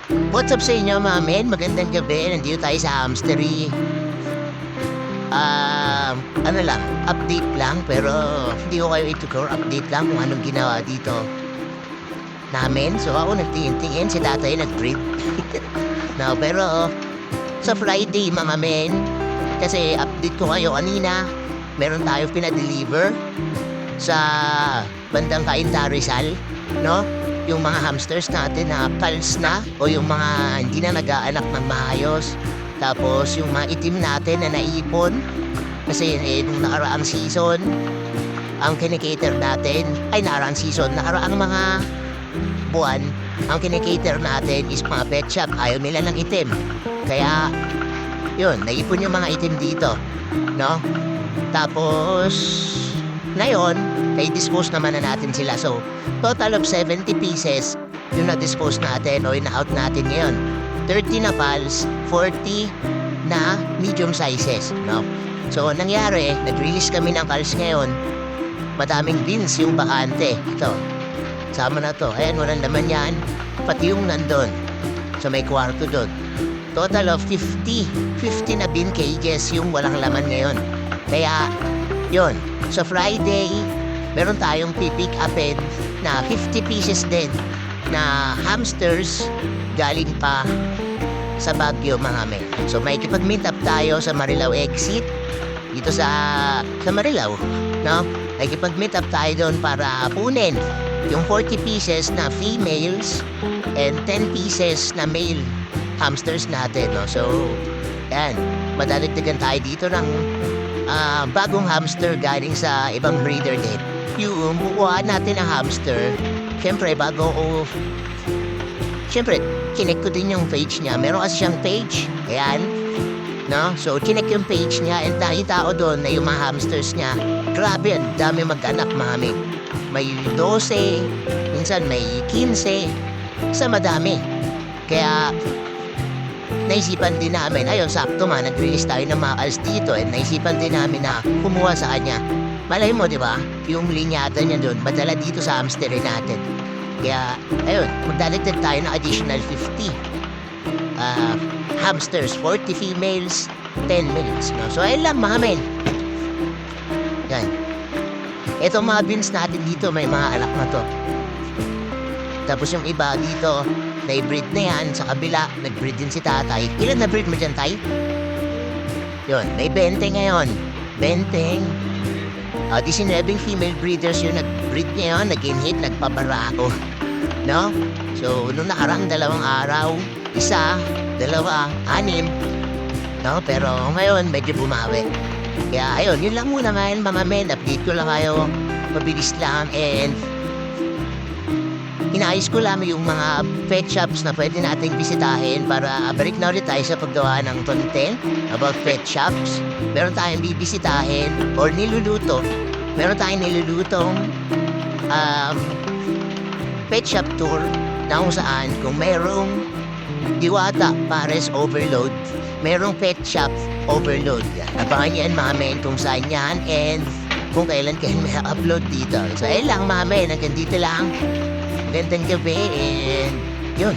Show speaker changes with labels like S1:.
S1: What's up sa inyo mga men? Magandang gabi. Nandito tayo sa hamstery. Ano lang, update lang. Pero hindi ko kayo itutur. Update lang kung anong ginawa dito namin. So ako nagtingin-tingin. Si tatay nag-breed. No, pero sa Friday mga men, kasi update ko kayo kanina, meron tayo pinadeliver sa bandang Cainta Rizal, no? Yung mga hamsters natin na pals na o yung mga hindi na nag-aanak ng maayos. Tapos yung mga itim natin na naipon kasi nung nakaraang season ang kinikater natin ay nakaraang season, nakaraang mga buwan ang kinikater natin is mga pet shop. Ayaw nila ng itim. Kaya yun, naipon yung mga itim dito, no? Tapos ngayon, i-dispose naman na natin sila. So, total of 70 pieces yung na-dispose natin o in-out natin ngayon. 30 na pals, 40 na medium sizes, no? So, nangyari, nag-release kami ng pals ngayon. Madaming bins yung bakante. Ito, sama na to. Ayan, walang laman yan. Pati yung nandun. So, may kwarto doon. Total of 50 na bin cages yung walang laman ngayon. Kaya, yun, sa Friday, meron tayong pipick upin na 50 pieces din na hamsters galing pa sa Baguio mga men. So may kipag-meet up tayo sa Marilao exit dito sa Marilao, no? May kipag-meet up tayo doon para punin yung 40 pieces na females and 10 pieces na male hamsters natin, no? So, yan, madadagdagan tayo dito ng bagong hamster galing sa ibang breeder din. Yung bukuha natin ang hamster, syempre chinek ko din yung page niya. Meron kasi siyang page, ayan, no? So, chinek yung page niya and nakita ko doon na yung mga hamsters niya, grabe, ang dami mag-anak, mami. May 12, minsan may 15, sa madami. Kaya, naisipan din namin, ayun, sakto nga, nag-release tayo ng mga calls dito and naisipan din namin na kumuha sa kanya. Malay mo, di ba? Yung linyata niya doon, madala dito sa hamstery natin. Kaya, ayun, magdalagdag tayo ng additional 50 hamsters, 40 females, 10 males, no? So, ayun lang, mga men. Yan. Ito mga bins natin dito, may mga anak na to. Tapos yung iba dito, na-breed na yan. Sa kabila, nag-breed din si tatay. Ilan na-breed mo dyan, tay? Yun, may 20 ngayon. 20. 19 female breeders yung nag-breed ngayon. Nag-inhit, nagpabarako. No? So, nung nakarang 2 araw, 1, 2, 6. No? Pero ngayon, medyo bumawi. Kaya, ayun, yun lang muna ngayon, mga men. Update ko lang kayo. Mabilis lang and inaayos ko lang yung mga pet shops na pwede nating bisitahin para balik na ulit tayo sa paggawa ng content about pet shops. Meron tayong bibisitahin or niluluto. Meron tayong nilulutong pet shop tour na kung saan kung merong Diwata Pares Overload, merong pet shop overload. Abangan yan mga men kung saan yan and kung kailan kayo may upload dito. So ayun lang mga men, hanggang dito lang. Gandang gabi and yun,